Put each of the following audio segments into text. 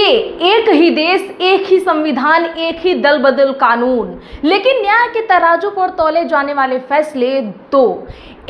एक ही देश, एक ही संविधान, एक ही दल बदल कानून, लेकिन न्याय के तराजू पर तौले जाने वाले फैसले दो।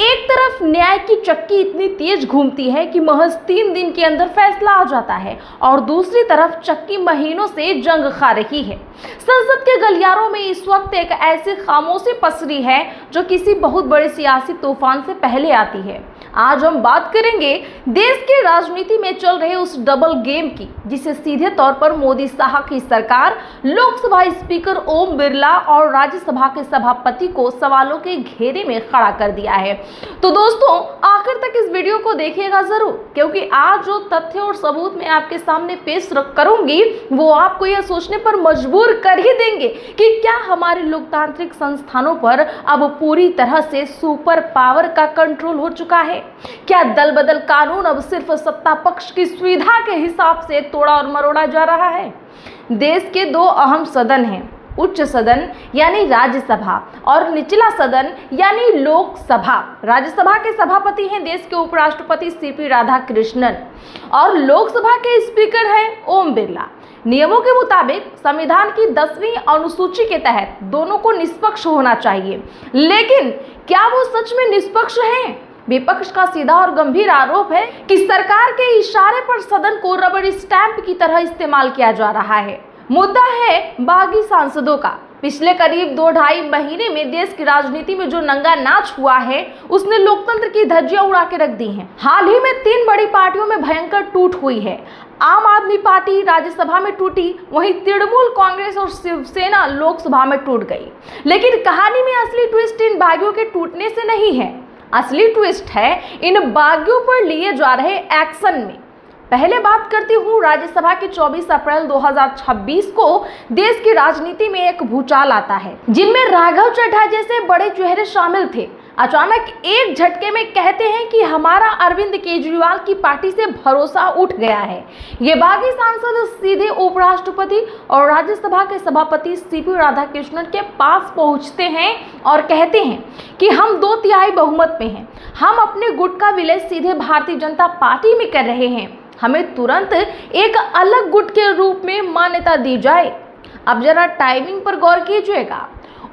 एक तरफ न्याय की चक्की इतनी तेज घूमती है कि महज 3 दिन के अंदर फैसला आ जाता है, और दूसरी तरफ चक्की महीनों से जंग खा रही है। संसद के गलियारों में इस वक्त एक ऐसी खामोशी पसरी है जो किसी बहुत बड़े सियासी तूफान से पहले आती है। आज हम बात करेंगे देश की राजनीति में चल रहे उस डबल गेम की, जिसे सीधे तौर पर मोदी साहब की सरकार, लोकसभा स्पीकर ओम बिरला और राज्यसभा के सभापति को सवालों के घेरे में खड़ा कर दिया है। तो दोस्तों, आखिर तक इस वीडियो को देखिएगा जरूर, क्योंकि आज जो तथ्य और सबूत मैं आपके सामने पेश करूंगी वो आपको यह सोचने पर मजबूर कर ही देंगे कि क्या हमारे लोकतांत्रिक संस्थानों पर अब पूरी तरह से सुपर पावर का कंट्रोल हो चुका है। क्या दल बदल कानून अब सिर्फ सत्ता पक्ष की सुविधा के हिसाब से तोड़ा और मरोड़ा जा रहा है। देश के 2 अहम सदन हैं, उच्च सदन यानी राज्यसभा और निचला सदन यानी लोकसभा। राज्यसभा के सभापति हैं देश के उपराष्ट्रपति सीपी राधाकृष्णन और लोकसभा के स्पीकर हैं ओम बिरला। नियमों के मुताबिक संविधान की 10वीं अनुसूची के तहत दोनों को निष्पक्ष होना चाहिए, लेकिन क्या वो सच में निष्पक्ष हैं? विपक्ष का सीधा और गंभीर आरोप है कि सरकार के इशारे पर सदन को रबर स्टैंप की तरह इस्तेमाल किया जा रहा है। मुद्दा है बागी सांसदों का। पिछले करीब 2-2.5 महीने में देश की राजनीति में जो नंगा नाच हुआ है, उसने लोकतंत्र की धज्जियां उड़ा के रख दी हैं। हाल ही में 3 बड़ी पार्टियों में भयंकर टूट हुई है। आम आदमी पार्टी राज्यसभा में टूटी, वहीं तृणमूल कांग्रेस और शिवसेना लोकसभा में टूट गई। लेकिन कहानी में असली ट्विस्ट इन बागियों के टूटने से नहीं है, असली ट्विस्ट है इन बागियों पर लिए जा रहे एक्शन में। पहले बात करती हूँ राज्यसभा के 24 अप्रैल 2026 को देश की राजनीति में एक भूचाल आता है, जिनमें राघव चड्ढा जैसे बड़े चेहरे शामिल थे। अचानक एक झटके में कहते हैं कि हमारा अरविंद केजरीवाल की पार्टी से भरोसा उठ गया है। ये बागी सांसद सीधे उपराष्ट्रपति और राज्यसभा के सभापति सीपी राधाकृष्णन के पास पहुंचते हैं और कहते हैं कि हम 2/3 बहुमत में हैं, हम अपने गुट का विलय सीधे भारतीय जनता पार्टी में कर रहे हैं, हमें तुरंत एक अलग गुट के रूप में मान्यता दी जाए। अब जरा टाइमिंग पर गौर कीजिएगा।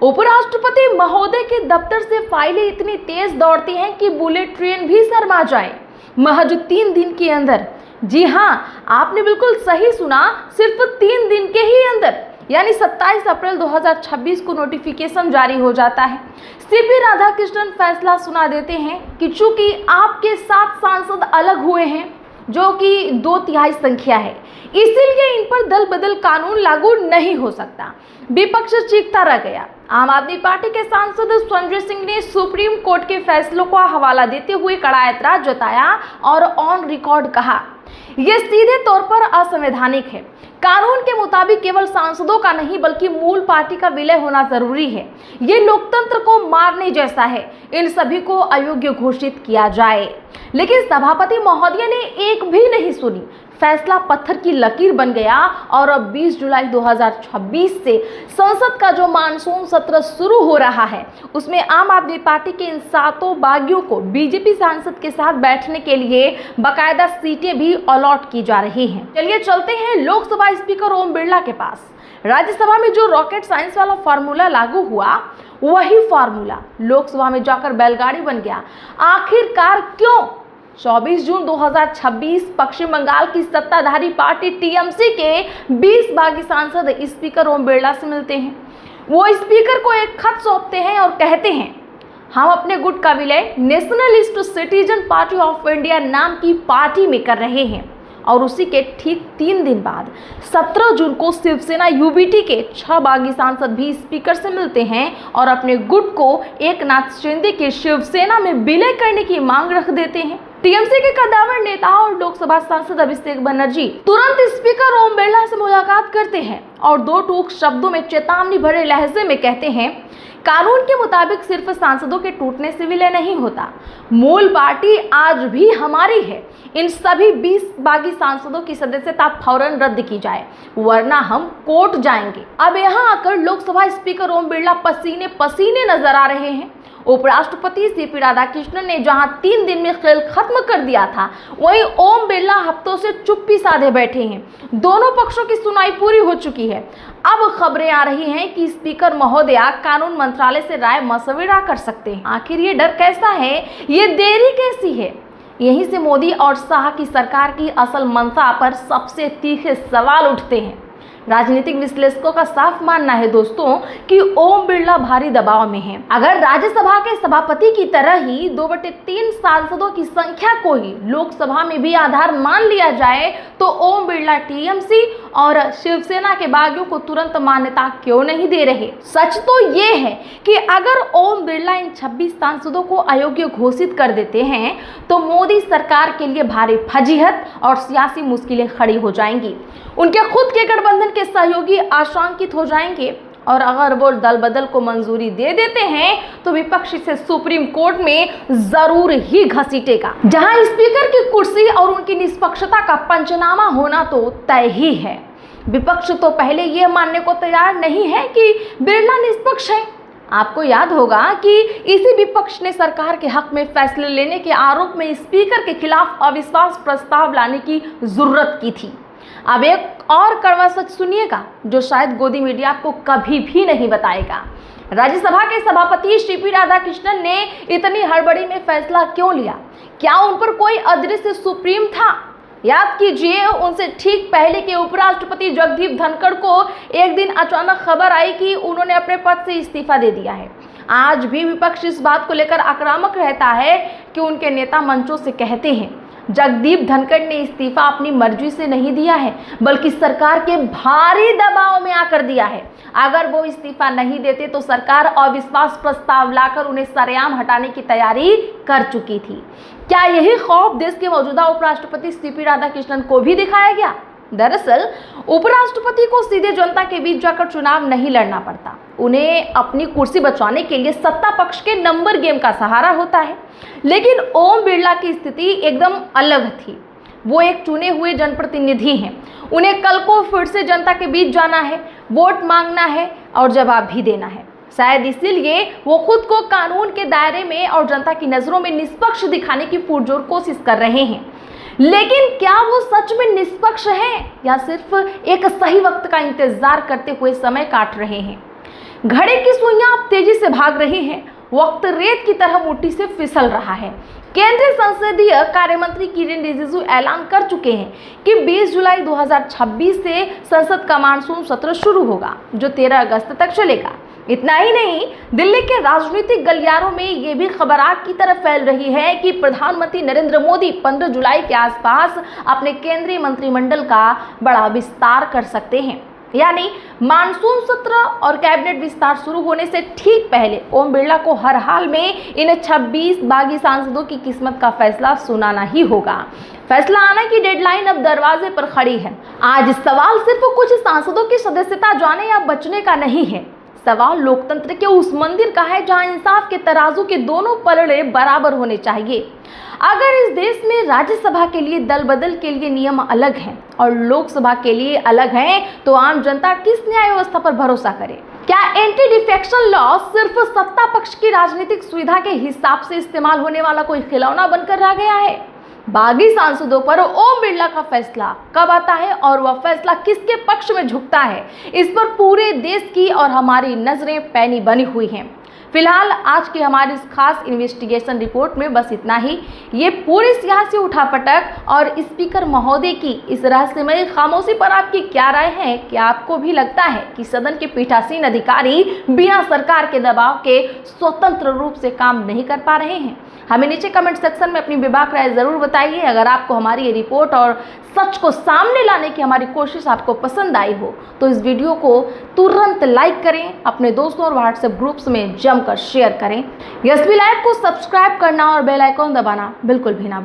उपराष्ट्रपति महोदय के दफ्तर से फाइलें इतनी तेज दौड़ती हैं कि बुलेट ट्रेन भी शर्मा जाए। महज 3 दिन के अंदर, जी हाँ, आपने बिल्कुल सही सुना, सिर्फ 3 दिन के ही अंदर, यानी 27 अप्रैल 2026 को नोटिफिकेशन जारी हो जाता है। सीपी राधाकृष्णन फैसला सुना देते हैं कि चूंकि आपके 7 सांसद अलग हुए हैं, जो कि 2/3 संख्या है, इसीलिए इन पर दल बदल कानून लागू नहीं हो सकता। विपक्ष चीखता रह गया। आम आदमी पार्टी के सांसद संजय सिंह ने सुप्रीम कोर्ट के फैसलों का हवाला देते हुए कड़ा ऐतराज जताया और ऑन रिकॉर्ड कहा, यह सीधे तौर पर असंवैधानिक है। कानून के मुताबिक केवल सांसदों का नहीं बल्कि मूल पार्टी का विलय होना जरूरी है। ये लोकतंत्र को मारने जैसा है, इन सभी को अयोग्य घोषित किया जाए। लेकिन सभापति महोदय ने एक भी नहीं सुनी। फैसला पत्थर की लकीर बन गया और अब 20 जुलाई 2026 से संसद का जो मानसून सत्र शुरू हो रहा है, उसमें आम आदमी पार्टी के इन 7 बागियों को बीजेपी सांसद के साथ बैठने के लिए बाकायदा सीटें भी अलॉट की जा रही हैं। चलिए चलते हैं लोकसभा स्पीकर ओम बिरला के पास। राज्यसभा में जो रॉकेट साइंस वाला फार्मूला लागू हुआ, वही फार्मूला लोकसभा में जाकर बैलगाड़ी बन गया। आखिरकार क्यों? 24 जून 2026 पश्चिम बंगाल की सत्ताधारी पार्टी टीएमसी के 20 बागी सांसद स्पीकर ओम बिरला से मिलते हैं। वो स्पीकर को एक खत सौंपते हैं और कहते हैं, हम अपने गुट का विलय nationalist citizen party of India नाम की पार्टी में कर रहे हैं। और उसी के ठीक 3 दिन बाद 17 जून को शिवसेना यूबीटी के 6 बागी सांसद भी स्पीकर से मिलते हैं और अपने गुट को एकनाथ शिंदे के शिवसेना में विलय करने की मांग रख देते हैं। टीएमसी के कद्दावर नेता और लोकसभा सांसद अभिषेक बनर्जी तुरंत स्पीकर ओम बिरला से मुलाकात करते हैं और 2 टूक शब्दों में चेतावनी भरे लहजे में कहते हैं, कानून के मुताबिक सिर्फ सांसदों के टूटने से विलय नहीं होता, मूल पार्टी आज भी हमारी है। इन सभी 20 बागी सांसदों की सदस्यता फौरन रद्द की जाए, वरना हम कोर्ट जाएंगे। अब यहाँ आकर लोकसभा स्पीकर ओम बिरला पसीने पसीने नजर आ रहे हैं। उपराष्ट्रपति सीपी राधाकृष्णन ने जहां 3 दिन में खेल खत्म कर दिया था, वहीं ओम बिरला हफ्तों से चुप्पी साधे बैठे हैं। दोनों पक्षों की सुनवाई पूरी हो चुकी है। अब खबरें आ रही हैं कि स्पीकर महोदया कानून मंत्रालय से राय मशविरा कर सकते हैं। आखिर ये डर कैसा है, ये देरी कैसी है? यहीं से मोदी और शाह की सरकार की असल मंशा पर सबसे तीखे सवाल उठते हैं। राजनीतिक विश्लेषकों का साफ मानना है दोस्तों कि ओम बिरला भारी दबाव में हैं। अगर राज्यसभा के सभापति की तरह ही 2/3 सांसदों की संख्या को ही लोकसभा में भी आधार मान लिया जाए तो ओम बिरला टीएमसी और शिवसेना के बागियों को तुरंत मान्यता क्यों नहीं दे रहे? सच तो ये है कि अगर ओम बिरला इन 26 सांसदों को अयोग्य घोषित कर देते हैं तो मोदी सरकार के लिए भारी फजीहत और सियासी मुश्किलें खड़ी हो जाएंगी। उनके खुद के गठबंधन के सहयोगी आशंकित हो जाएंगे और अगर वो दल बदल को मंजूरी दे देते हैं तो विपक्ष इसे सुप्रीम कोर्ट में जरूर ही घसीटेगा, जहां स्पीकर की कुर्सी और उनकी निष्पक्षता का पंचनामा होना तो तय ही है। विपक्ष तो पहले यह मानने को तैयार नहीं है कि बिरला निष्पक्ष है। आपको याद होगा कि इसी विपक्ष ने सरकार के हक में फैसले लेने के आरोप में स्पीकर के खिलाफ अविश्वास प्रस्ताव लाने की जरूरत की थी। अब एक और कड़वा सच सुनिएगा जो शायद गोदी मीडिया आपको कभी भी नहीं बताएगा। राज्यसभा के सभापति सीपी राधाकृष्णन ने इतनी हड़बड़ी में फैसला क्यों लिया? क्या उन पर कोई अदृश्य सुप्रीम था? याद कीजिए, उनसे ठीक पहले के उपराष्ट्रपति जगदीप धनखड़ को एक दिन अचानक खबर आई कि उन्होंने अपने पद से इस्तीफा दे दिया है। आज भी विपक्ष इस बात को लेकर आक्रामक रहता है कि उनके नेता मंचों से कहते हैं जगदीप धनखड़ ने इस्तीफा अपनी मर्जी से नहीं दिया है बल्कि सरकार के भारी दबाव में आकर दिया है। अगर वो इस्तीफा नहीं देते तो सरकार अविश्वास प्रस्ताव लाकर उन्हें सरेआम हटाने की तैयारी कर चुकी थी। क्या यही खौफ देश के मौजूदा उपराष्ट्रपति सीपी राधाकृष्णन को भी दिखाया गया? दरअसल उपराष्ट्रपति को सीधे जनता के बीच जाकर चुनाव नहीं लड़ना पड़ता। उन्हें अपनी कुर्सी बचाने के लिए सत्ता पक्ष के नंबर गेम का सहारा होता है। लेकिन ओम बिरला की स्थिति एकदम अलग थी। वो एक चुने हुए जनप्रतिनिधि हैं। उन्हें कल को फिर से जनता के बीच जाना है, वोट मांगना है और जवाब भी देना है। शायद इसीलिए वो खुद को कानून के दायरे में और जनता की नजरों में निष्पक्ष दिखाने की पुरजोर कोशिश कर रहे हैं। लेकिन क्या वो सच में निष्पक्ष हैं या सिर्फ एक सही वक्त का इंतजार करते हुए समय काट रहे हैं? घड़ी की सुइयां अब तेजी से भाग रही हैं। वक्त रेत की तरह मुट्ठी से फिसल रहा है। केंद्रीय संसदीय कार्य मंत्री किरेन रिजिजू ऐलान कर चुके हैं कि 20 जुलाई 2026 से संसद का मानसून सत्र शुरू होगा जो 13 अगस्त तक चलेगा। इतना ही नहीं, दिल्ली के राजनीतिक गलियारों में ये भी खबर आग की तरह फैल रही है कि प्रधानमंत्री नरेंद्र मोदी 15 जुलाई के आसपास अपने केंद्रीय मंत्रिमंडल का बड़ा विस्तार कर सकते हैं। यानी मानसून सत्र और कैबिनेट विस्तार शुरू होने से ठीक पहले ओम बिरला को हर हाल में इन 26 बागी सांसदों की किस्मत का फैसला सुनाना ही होगा। फैसला आने की डेडलाइन अब दरवाजे पर खड़ी है। आज सवाल सिर्फ कुछ सांसदों की सदस्यता जाने या बचने का नहीं है। सवाल लोकतंत्र के उस मंदिर का है जहां इंसाफ के तराजू के दोनों पलड़े बराबर होने चाहिए। अगर इस देश में राज्यसभा के लिए दल बदल के लिए नियम अलग हैं और लोकसभा के लिए अलग हैं, तो आम जनता किस न्याय व्यवस्था पर भरोसा करे? क्या एंटी डिफेक्शन लॉ सिर्फ सत्ता पक्ष की राजनीतिक सुविधा के हिसाब से इस्तेमाल होने वाला कोई खिलौना बनकर रह गया है? बागी सांसदों पर ओम बिरला का फैसला कब आता है और वह फैसला किसके पक्ष में झुकता है, इस पर पूरे देश की और हमारी नजरें पैनी बनी हुई हैं। फिलहाल आज की हमारी इस खास इन्वेस्टिगेशन रिपोर्ट में बस इतना ही। ये पूरी सियासी उठापटक और स्पीकर महोदय की इस रहस्यमय खामोशी पर आपकी क्या राय है? क्या आपको भी लगता है कि सदन के पीठासीन अधिकारी बिना सरकार के दबाव के स्वतंत्र रूप से काम नहीं कर पा रहे हैं? हमें नीचे कमेंट सेक्शन में अपनी बेबाक राय जरूर बताइए। अगर आपको हमारी ये रिपोर्ट और सच को सामने लाने की हमारी कोशिश आपको पसंद आई हो तो इस वीडियो को तुरंत लाइक करें, अपने दोस्तों और व्हाट्सएप ग्रुप्स में जमकर शेयर करें। यस बी लाइव को सब्सक्राइब करना और बेल आइकॉन दबाना बिल्कुल भी ना भूलें।